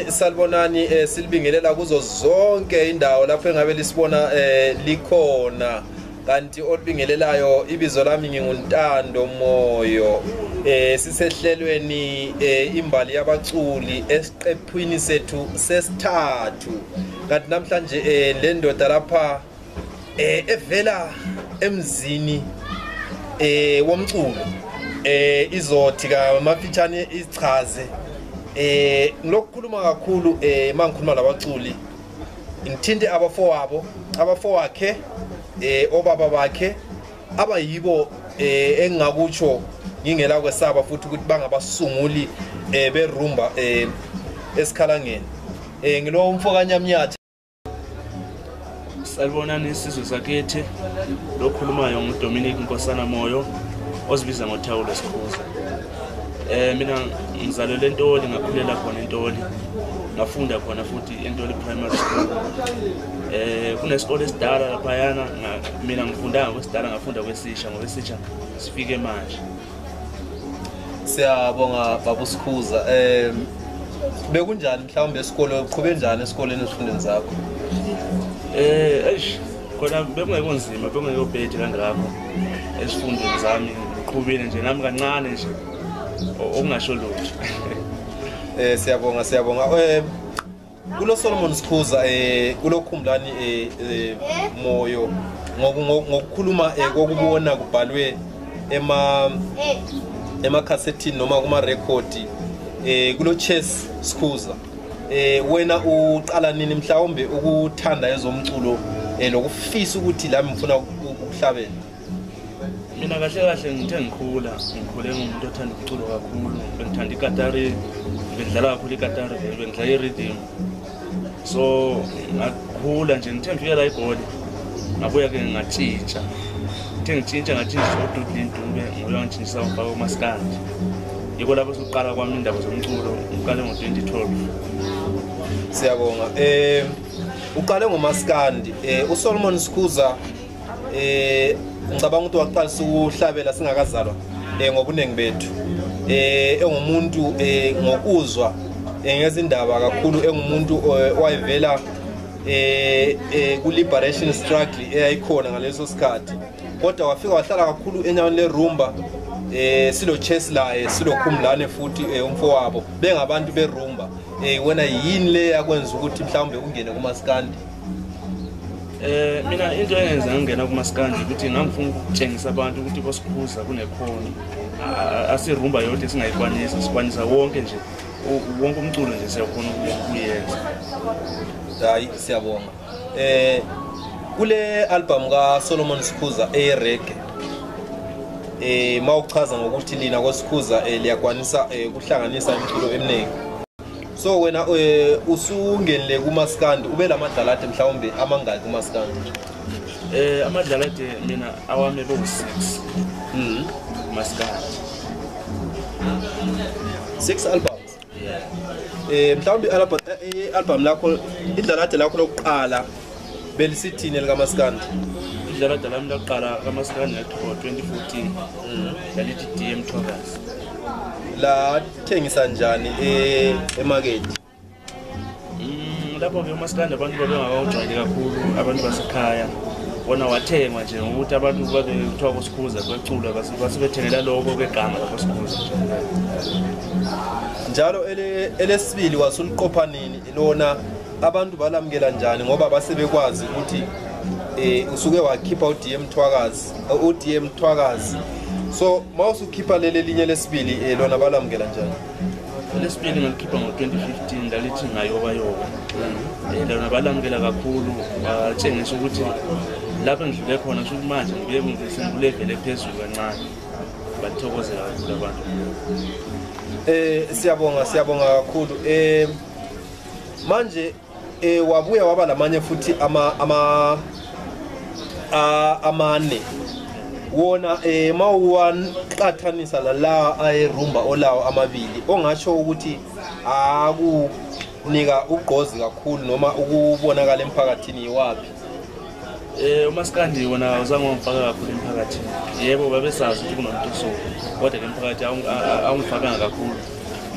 salibonani silibingelela kuzo zonke indawo lapho engabe lisibona likhona kanti olibingelelayo ibizo lami nginguNtando Moyo sisehlelweni imbali yabaculi esiqephwini sethu sesithathu kanti namhlanje le ndoda lapha evela emzini womculo izothi kamafitshane ichaze ngilokukhuluma kakhulu mangikhuluma labaculi ngithinte abafowakhe obaba bakhe abayibo engingakutsho ngingela kwesaba futhi ukuthi bangabasunguli berumba esikhalangeni ngilo umfokanyamnyatha. Salibonani isizwe sakithi lokhulumayo nguDominic Nkosana Moyo ozibiza ngoThawulo S'kuza. Mina ngizalelwe eNtoli ngakhulela khona eNtoli ngafunda khona futhi eNtoli primary school. Kunesikole esidala laphayana mina ngifunda kwesidala ngafunda kwesisha ngokwesisha sifike manje. Siyabonga baba S'kuza. Bekunjani mhlawumbe esikole uqhube njani esikoleni ezifundweni zakho? Khona bekungekonzima bekungekobhedi kangakho esifundweni zami ngiqhubile nje nami kancane nje okungasho lutho. Siyabonga kulo Solomon S'kuza kulokhumbulani Moyo ngokukhuluma kokubona kubhalwe emakhasetini noma kuma record kulo Chess S'kuza wena uqala nini mhlawumbe ukuthanda ezomculo lokufisa ukuthi lami ngifuna ukuhlabela? Mina kahle ngithe ngikhule ngumuntu othanda umculo kakhulu, bengithanda ikatari, bengidlala kakhulu ikatari, bengidlala i-rhythm. So ngakhula nje ngithe ngifika la eGoli ngabuya ke ngatshitsha. Ngitshintsha uDudley Ntube ngoya ngitshisa ufaka umaskandi. Yiko lapho sokuqala kwami indaba zomculo uqale ngo-2012. Siyabonga. Uqale ngomaskandi uSolomon S'kuza ngicabanga ukuthi waqalisa ukuhlabela singakazalwa ngobunengi bethu engumuntu ngokuzwa ngezindaba kakhulu engumuntu wayevela ku liberation struggle eyayikhona ngaleso sikhathi kodwa wafika wahlala kakhulu enyaweni lerumba silo Chess laye silo Khumlane futhi umfowabo bengabantu berumba. Wena yini le yakwenza ukuthi mhlawumbe ungene kumaskandi? Mina into engenza ngingena kumaskandi ukuthi ngangifuna ukutshengisa abantu ukuthi boS'kuza kunekhono asirumba yonke singayikwanisa sikwanisa wonke nje wonke umculo nje siyakhona ukuyenza. Hayi siyabonga. Kule album ka Solomon S'kuza reggae mawuchaza ngokuthi lina koS'kuza liyakwanisa ukuhlanganisa imculo eminingi. So wena usungenile kumaskandi ube lamadlalade mhlawumbe amangaki kumaskandi? Amadlalade mina awami bo6 maskandi. 6 albums? Yeah. Mhlawumbe album lakho idlalade lakho lokuqala belisithini likaMaskandi? Idlalade lami lokuqala kaMaskandi ngo-2014 lalithi DM Thomas. La thengisa njani emarket? Lapho ke uMaskandi abantu babengakawujwayele kakhulu abantu basekhaya bona wathengwa nje ukuthi abantu babekuthiwa koS'kuza kwecula basebethengela lokho kwegama lapho S'kuza. Njalo elesibili wasuliqopha nini lona abantu balamukela njani ngoba basebekwazi ukuthi usuke wakhipha uDM Thwakazi. So mawusukhipha leli linye lesibili lona balamukela njani? Lesibili ngalikhipha ngo-2015 lalithi ngayobayoba. Lona balamukela kakhulu batshengisa ukuthi lapho ngidlule khona kusho ukuthi manje ngibuye ngisenkulevele ephezulu kancane. Bathokozela kakhulu abantu. Siyabonga kakhulu. Manje wabuya waba lamanye futhi amane wona mawuqathanisa la ayerumba olawo amabili ongasho ukuthi akunika ugqozi kakhulu noma ukubonakala emphakathini yiwapi? uMaskandi wona uzange ngifaka kakhulu emphakathini. Yebo babesazi ukuthi kunomuntu so kodwa ke emphakathi awungifakanga kakhulu.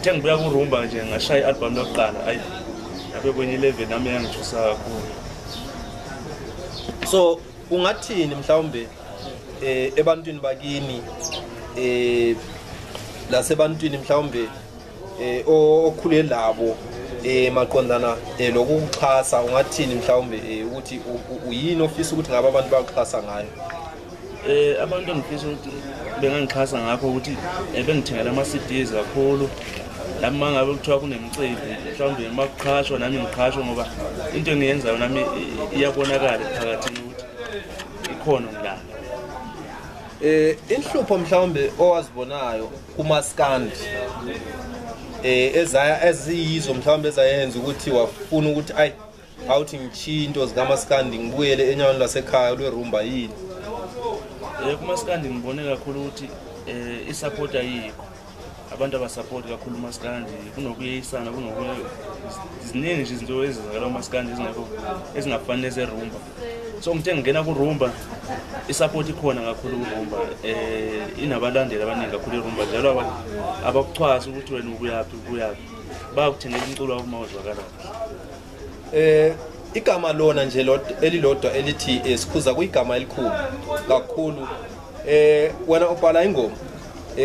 ngithe ngibuya kurumba nje ngashaya i-album lokuqala ayi yabe kwenye level nami yangijusa kakhulu. So ungathini mhlawumbe ebantwini bakini lasebantwini mhlawumbe okhule labo maqondana lokuxhasa ungathini mhlawumbe ukuthi uyini ofisa ukuthi ngabe abantu baxhasa ngayo? Abantu ngifisa ukuthi bengangixhasa ngakho ukuthi bengithengela ama-CDs kakhulu nami mangabe kuthiwa kunemicimbi mhlawumbe makuqhashwa nami ngiqhashwe ngoba into engiyenzayo nami iyabonakala phakathini ukuthi ikhona ngilana. Inhlupho mhlawumbe owazibonayo kumaskandi eziyizo mhlawumbe ezayenza ukuthi wafuna ukuthi ayi awuthi ngichinto zikamaskandi ngibuyele enyaweni lasekhaya lwerumba yini? Kumaskandi ngibone kakhulu ukuthi isupport ayikho. Abantu abasupport kakhulu umaskandi kunokuyisana ziningi nje izinto ezizakala umaskandi ezingafani nezerumba. So ngithe ngingena kurumba isupport ikhona kakhulu kurumba inabalandeli abaningi kakhulu irumba njalo abakuchwasa ukuthi wena ubuyaphi bayakuthengela umculo wakho mawuzwakala. Igama lona nje elilodwa elithi S'kuza kuyigama elikhulu kakhulu. Wena ubhala ingoma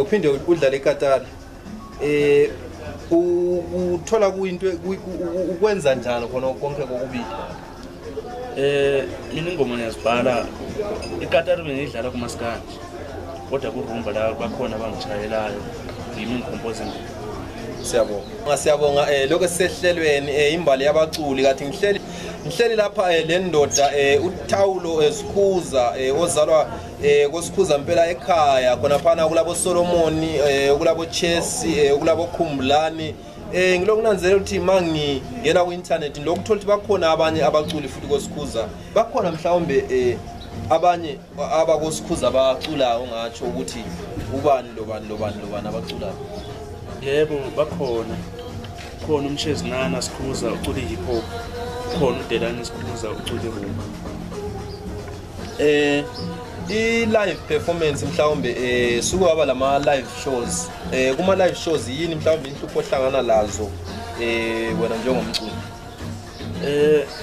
uphinde udlale eKatar. Uthola kuyinto ukwenza njani khona konke kokubili? Mina ingoma ngiyazibhala eKatar bengidlala kumaskandi kodwa kurumba la bakhona abangitshayelayo yimi ngicomposer nje. Siyabonga lokho sisehlelweni imbali yabaculi kathi ngihleli lapha le ndoda uThawulo S'kuza ozalwa koSkuza impela ekhaya khona phana kulabo Solomoni kulabo Chesi kulabo Khumbulani. Ngilokunanzela ukuthi mangingena ku internet lokuthola ukuthi bakhona abanye abaculi futhi koSkuza bakhona mhlawumbe abanye abakoSkuza abaculayo ngatsho ukuthi ubani lobani abaculayo. Yebo bakhona umshezinana S'kuza ucula hip hop, khona uDelani S'kuza ucula rumba. I-live performance mhlawumbe sukwaba lama live shows kuma live shows yini mhlawumbe inhlupho ohlangana lazo wena njengomculi?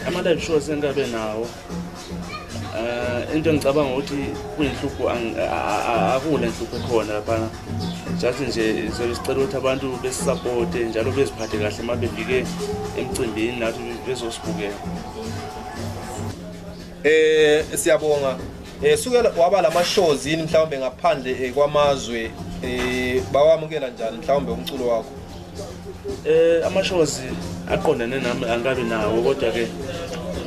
Ama live shows engabe nawo into engicabanga ukuthi kuyinhlupho akula inhlupho khona lapha just nje sicela ukuthi abantu besisupport njalo beziphathe kahle mabefike emcimbini nathi bezosibukela. Siyabonga. Suke waba lama shows yini mhlawumbe ngaphandle kwamazwe bawamukela njani mhlawumbe umculo wakho? Ama shows aqondane nami angabe nawo kodwa ke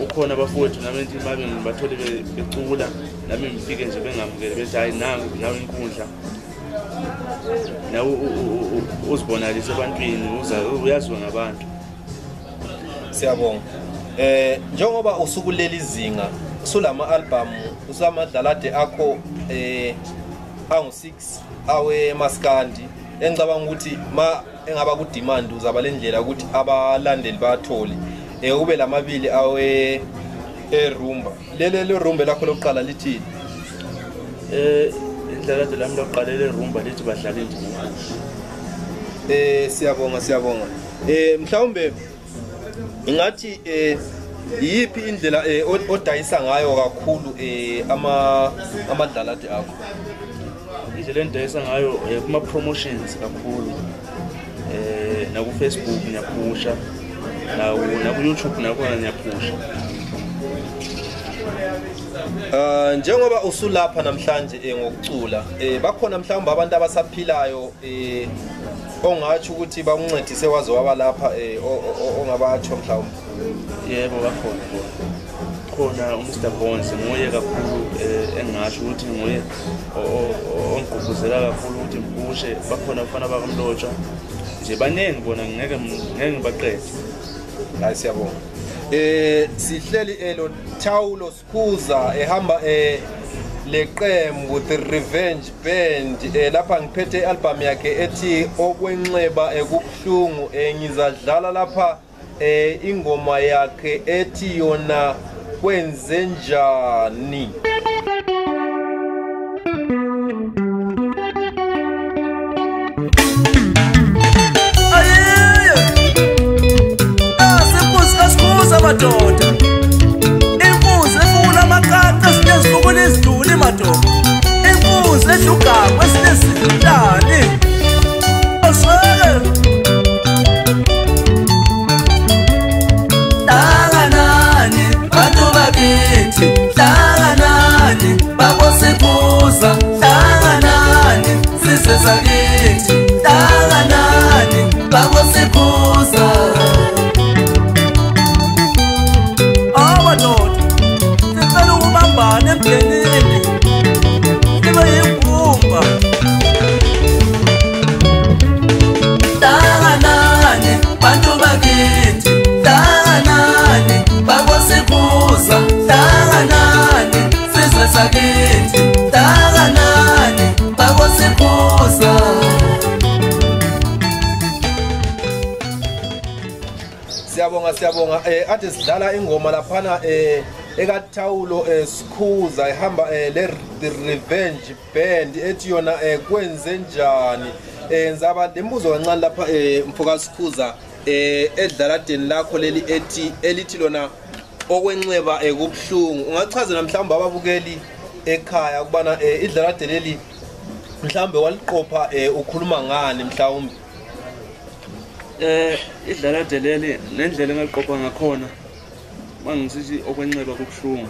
ukhona abafowethu nami enthi babe ngibathole becula nami ngifike nje bengamukele bethi hayi nawe inkundla nawe uzibonalise ebantwini uyaziwa ngabantu. Siyabonga. Njengoba usukuleli izinga sulama album usamadlalade akho angu-6 awe maskandi engicabanga ukuthi ma engaba ku demand uzaba lendlela ukuthi abalandeli bathole ube lamabili awe erumba. Lelo rumba lakho lokuqala lithi indlela lami lokuqala lerumba lithi badlala indima. Siyabonga. Mhlawumbe ingathi yipi indlela odayisa ngayo kakhulu amadlalade akho? Indlela endayisa ngayo kuma promotions kakhulu na ku Facebook ngiyaphusha na ku YouTube nakhona ngiyaphusha. Njengoba usulapha namhlanje ngokucula bakhona mhlawumbe abantu abasaphilayo ongathi ukuthi bakuncedise waze waba lapha ongabatsho mhlawumbe? Yebo bakhona uMr Bonse nguye kakhulu engasho ukuthi nguye ongigqugquzela kakhulu ukuthi ngiphushe. Bakhona abafana bakamlotsha nje baningi bona ngeke ngibaqede. Hayi siyabonga. Sihleli lo Thawulo S'kuza ehamba leqembu the Revenge Band lapha ngiphethe album yakhe ethi okwenxeba ekubuhlungu ngizadlala lapha ingoma yakhe ethi yona kwenze njani. madoda imbuzi efuna amakata sinezifukula iziduli madoda imbuzi edlugangwa sinezidlani oswele hlanganani bantu bakithi hlanganani bakosibuza hlanganani sisesakithi hlanganani bakosibuza amadoda sicela ukubambana emndenini sibe yimbumba hlanganani bantu bakithi hlanganani bakosibuza hlanganani sisesakithi hlanganani bakosibuza. Siyabonga ade sidlala ingoma laphana eka Thawulo S'kuza ihamba le Revenge Band ethi yona kwenze njani ngizaba lembuzo kancane lapha mfoka S'kuza edlala deni lakho leli elithi lona okwenxeba kubhlungu ungachazela mhlawumbe ababukeli ekhaya kubana idlala deni leli mhlawumbe waliqopha ukhuluma ngani mhlawumbe idlala delele nendlela engaqopha ngakhona mangisithi okwenxeba kubhlungu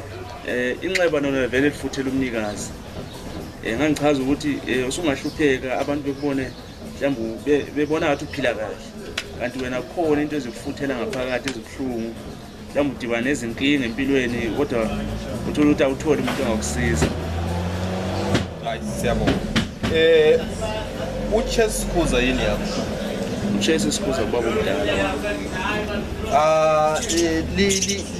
inxeba nona vele lifuthela umnikazi ngangichaza ukuthi usungahlupheka abantu bekubone mhlawumbe bebona ngathi uphila kahle kanti wena khona into ezikufuthela ngaphakathi ezibhlungu mhlawumbe udibana nezinkinga empilweni kodwa uthola ukuthi awutholi umuntu ongakusiza. Hayi siyabonga S'kuza yini yakho S'kuza ubaba omdala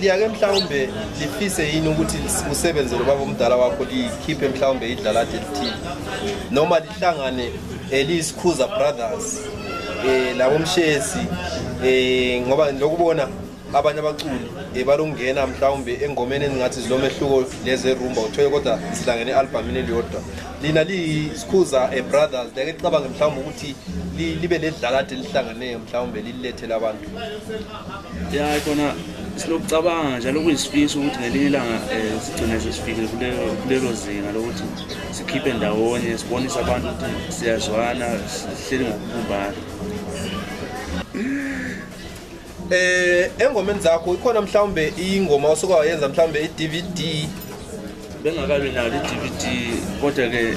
liyake mhlawumbe lifise yini ukuthi usebenzele ubaba omdala wakho likhiphe mhlawumbe idlala delithini noma lihlangane S'kuza brothers labo mshesi ngoba lokubona abanye abaculi balongena mhlawumbe engomeni engathi zilomehluko leze rumba uthoye kodwa sihlangene albumini eliyodwa lina S'kuza brothers leke licabanga mhlawumbe ukuthi libe ledlala delihlanganeyo mhlawumbe lilethele abantu ya khona silokucabanga njalo kuyisifiso ukuthi ngelinye ilanga sigcine sesifikile kulelo zinga lokuthi sikhiphe ndawonye sibonise abantu ukuthi siyazwana sihleli ngokubumbana. Engomeni zakho ikhona mhlawumbe ingoma osuka wayenza mhlawumbe iDVD bengakabi nayo iDVD kodwa ke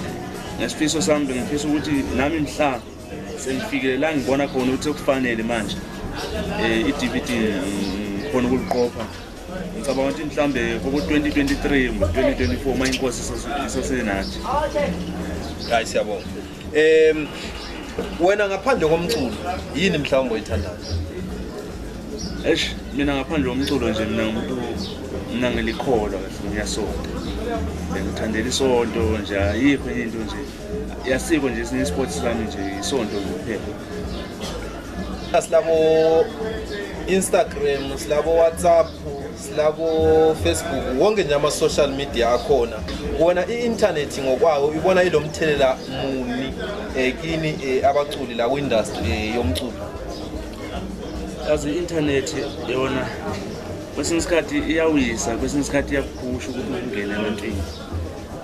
ngesifiso sami ngifisa ukuthi nami mhla sengifikile la ngibona khona ukuthi kufanele manje iDVD khona ukuliqopha ngicabanga ukuthi mhlambe ku 2023 ngo-2024 ma inkosi isosenathi. Hayi siyabonga. Wena ngaphandle komculo yini mhlawumbe oyithandayo? Mina ngaphandle komculo nje mina ngilikholwa kahle ngiyasonta ngithandela isonto nje ayikho into nje yasiko nje sine sports sami nje isonto kuphela. Silabo Instagram, silabo WhatsApp, silabo Facebook, wonke nje ama social media akhona. Wona i-internet ngokwayo ibona ilomthelela muni kini abaculi la ku-industry yomculo. As i-internet yona kwesinye isikhathi iyawisa kwesinye isikhathi iyakuphusha ukuthi ungene ebantwini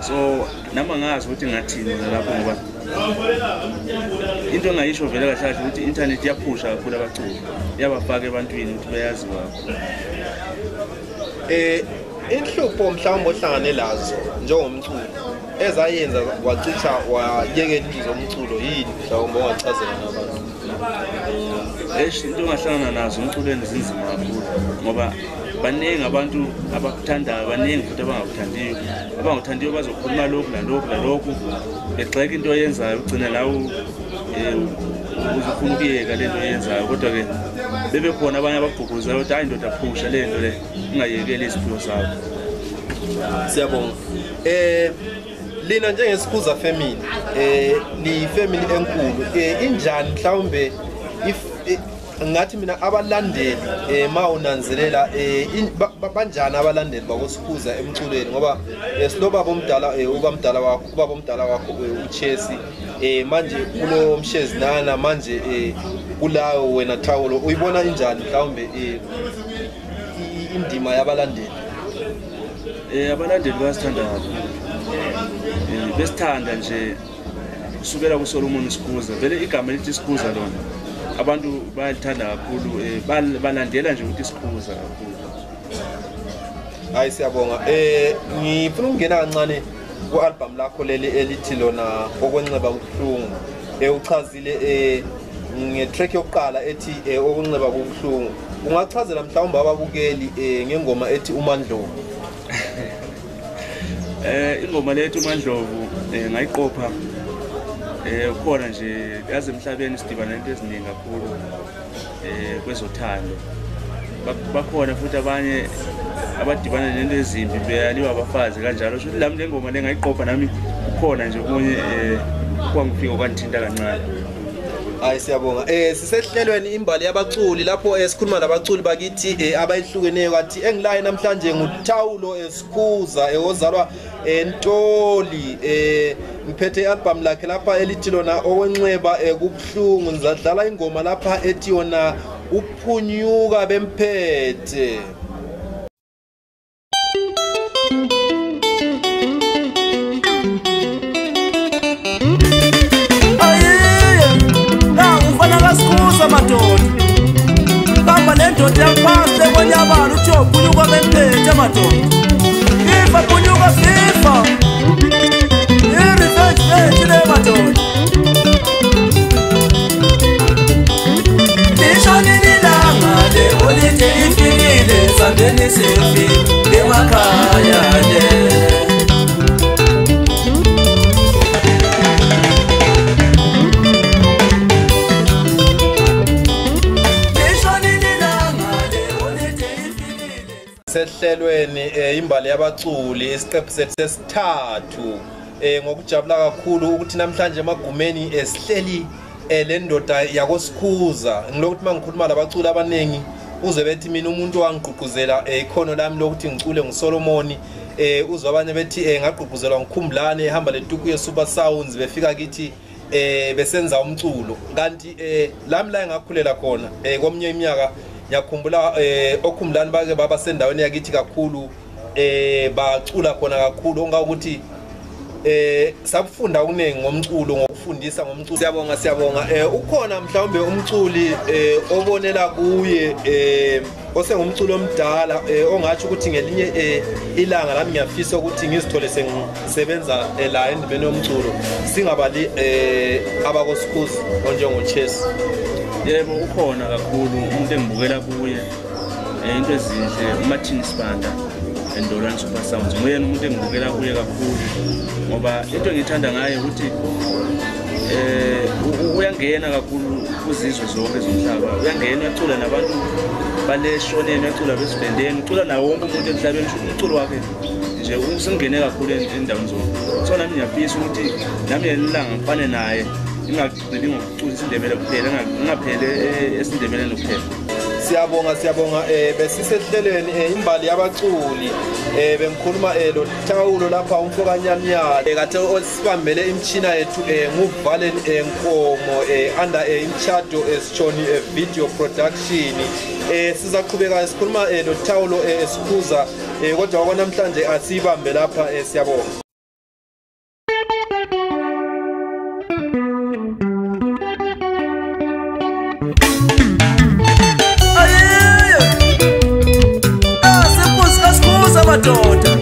so nama ngazi ukuthi ngathini lapho ngoba into engayisho vele kahle kahle ukuthi i-internet iyaphusha kakhulu abaculi iyabafaka ebantwini ukuthi bayaziwa. Inhlupho mhlawumbe ohlangane lazo njengomculo ezayenza wacicha wayekela izomculo yini mhlawumbe ongachazela nabantu? Into ongahlangana nazo umculweni zinzima kakhulu ngoba baningi abantu abakuthandayo baningi futhi abangakuthandiyo bazokhuluma lokhu nalokhu begxeka into oyenzayo ugcine la uzofuna ukuyeka lento oyenzayo kodwa ke bebe khona abanye abagqugquzayo ukuthi hayi ndoda phusha lento le ungayekeli iziphiwo zakho. Siyabonga. Lina njengeS'kuza family ni family enkulu injani mhlawumbe if ngathi mina abalandeli mawunanzelela banjani abalandeli bakoS'kuza emculweni ngoba siloba bomdala ubamdala wakho ubaba omdala wakho uChesi manje kulo mshezi nana manje kulawo wena Thawulo uyibona injani mhlawumbe indima yabalandeli? Abalandeli bayasithanda besithanda nje kusukela kuSolomon Skuza. Vele igama elithi Skuza lona abantu bayalithanda kakhulu, balandela nje ukuthi Skuza kakhulu. Hayi siyabonga. Ngifuna ukungena kancane ku-album lakho leli elithi lona okwenxeba kubuhlungu. Uchazile ngetrack yokuqala ethi okunxeba kubuhlungu. Ungachazela mhlawumbe ababukeli ngengoma ethi uMandlovu? Ingoma lethu uMandlovu ngayiqopha khona nje yazi emhlabeni sidibana into eziningi kakhulu kwezothando. Bakhona futhi abanye abadibana nento ezimbi beyaliwa abafazi kanjalo. Sho lami le ngoma lengayiqopha nami kukhona nje okunye kwangifika kwanthinta kancane. Hayi siyabonga. Sisehlelweni imbali yabaculi lapho sikhuluma nabaculi bakithi abayihlukeneyo kathi engilaye namhlanje nguThawulo S'kuza ozalwa eNtoli. Ngiphethe i-album lakhe lapha elithi lona okwenxeba kubuhlungu. Ngizadlala ingoma lapha ethi yona uphunyuka bemphethe. Skuza madoda bamba nendoda yaphansi kwenyabala uthi uphunyuka bemphethe madoda. FIFA phunyuka FIFA i-revenge bethu le madoda. Lishonini langa le holide ifikile sandeni sifile emakhaya le. Sehlelweni imbali yabaculi isiqephu sesithathu. Ngokujabula kakhulu ukuthi namhlanje emagumeni sihleli le ndoda yakoSkuza. Ngilokuthi mangikhuluma labaculi abanengi uze bethi mina umuntu wangigqugquzela ikhono lami lokuthi ngicule nguSolomon. Uzwe abanye bethi ngagqugquzelwa ngikhumbulane ehamba letuku yeSuper Sounds befika kithi besenza umculo. Kanti lami la engakhulela khona komnye iminyaka ngiyakhumbula okhumbulani bake baba sendaweni yakithi kakhulu bacula khona kakhulu ongakuthi sabufunda okuningi ngomculo ngokufundisa ngomculo. Siyabonga ukhona mhlawumbe umculi obonela kuye osengumculo omdala ongathi ukuthi ngelinye ilanga lami ngiyafisa ukuthi ngizithole sengisebenza la endibeni yomculo singabali abakoSkuza onjengoChess. Yebo ukhona kakhulu umuntu engibukela kuye into ezinhle uMartin Sibanda eNdolani Super Sounds. Nguyena umuntu engibukela kuye kakhulu ngoba into engithanda ngaye ukuthi uyangena kakhulu kuzizwe zonke zomhlaba. Uyangena uyacula nabantu baleshoneni, uyacula besifendeni, ucula nawo wonke umuntu emhlabeni. Umculo wakhe nje usingene kakhulu endaweni zonke. So nami ngiyafisa ukuthi nami elilanga ngifane naye ngingagcili ngokucula isindebele kuphela ngingaphele esindebeleni kuphela. Siyabonga besisehlelweni imbali yabaculi bengikhuluma lo Thawulo lapha umfokanyamnyala kade osibambele imchina yethu nguvalen Nkomo under imchado esitshoni video production. Sizaqhubeka sikhuluma lo Thawulo S'kuza kodwa kwanamhlanje asibambe lapha. Siyabonga. Skuza madoda